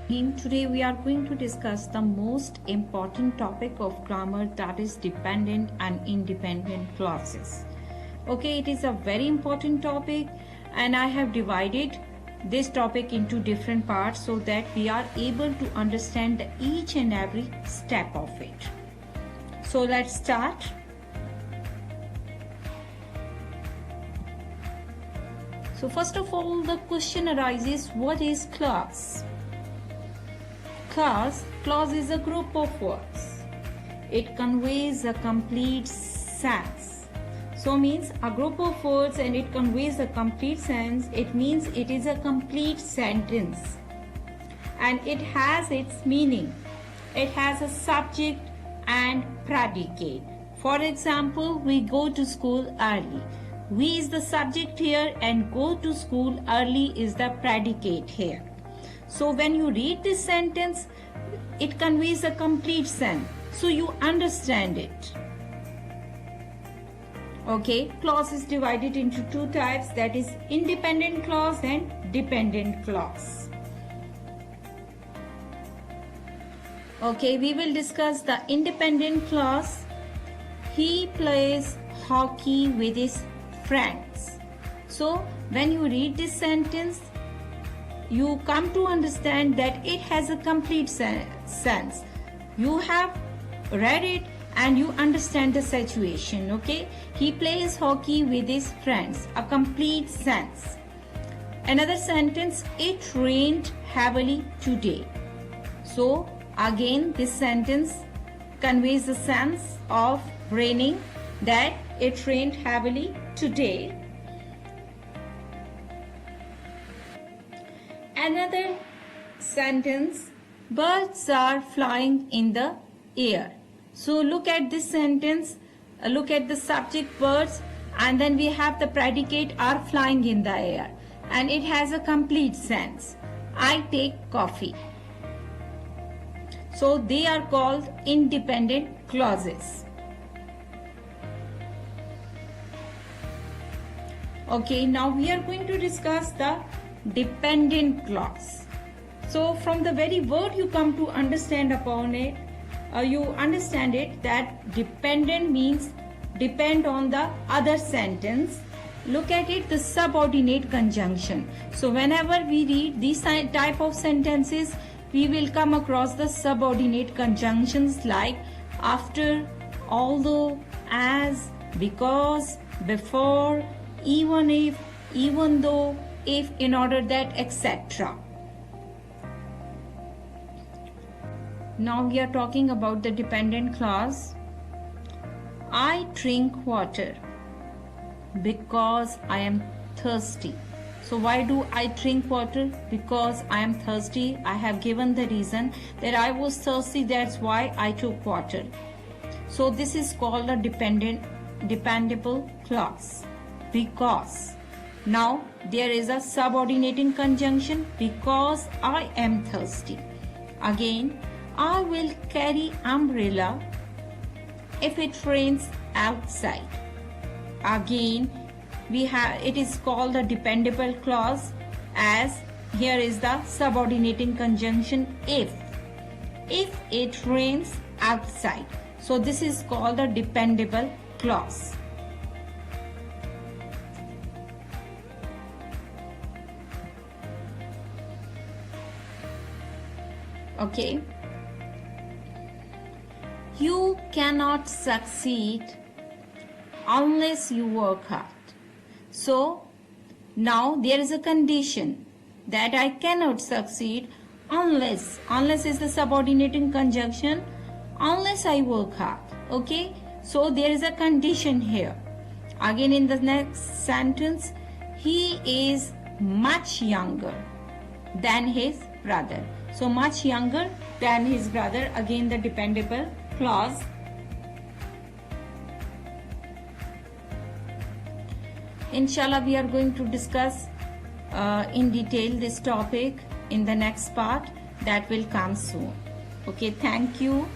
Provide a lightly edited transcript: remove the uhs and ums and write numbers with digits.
Today we are going to discuss the most important topic of grammar, that is dependent and independent clauses. Okay, it is a very important topic and I have divided this topic into different parts so that we are able to understand each and every step of it. So let's start. So first of all, the question arises, what is clause? Clause is a group of words. It conveys a complete sense. So means a group of words and it conveys a complete sense. It means it is a complete sentence. And it has its meaning. It has a subject and predicate. For example, we go to school early. We is the subject here and go to school early is the predicate here. So when you read this sentence, it conveys a complete sense. So you understand it. Okay, clause is divided into two types, that is independent clause and dependent clause. Okay, we will discuss the independent clause. He plays hockey with his friends. So when you read this sentence, you come to understand that it has a complete sense. You have read it and you understand the situation. Okay, he plays hockey with his friends, a complete sense. Another sentence, it rained heavily today. So again, this sentence conveys the sense of raining, that it rained heavily today. Another sentence, birds are flying in the air. So look at this sentence, look at the subject birds, and then we have the predicate are flying in the air, and it has a complete sense. I take coffee. So they are called independent clauses. Okay, now we are going to discuss the dependent clause. So from the very word you come to understand upon it, you understand it that dependent means depend on the other sentence. Look at it, the subordinate conjunction. So whenever we read these type of sentences, we will come across the subordinate conjunctions like after, although, as, because, before, even if, even though, if, in order that, etc. Now we are talking about the dependent clause. I drink water because I am thirsty. So why do I drink water? Because I am thirsty. I have given the reason that I was thirsty, that's why I took water. So this is called a dependable clause. Because now there is a subordinating conjunction, because I am thirsty. Again, I will carry umbrella if it rains outside. Again, we have, it is called a dependable clause, as here is the subordinating conjunction if it rains outside. So this is called a dependable clause. Okay, you cannot succeed unless you work hard. So now there is a condition that I cannot succeed unless is the subordinating conjunction, unless I work hard. Okay, so there is a condition here. Again in the next sentence, he is much younger than his brother. So much younger than his brother, again the dependable clause. Inshallah, we are going to discuss in detail this topic in the next part that will come soon. Okay, thank you.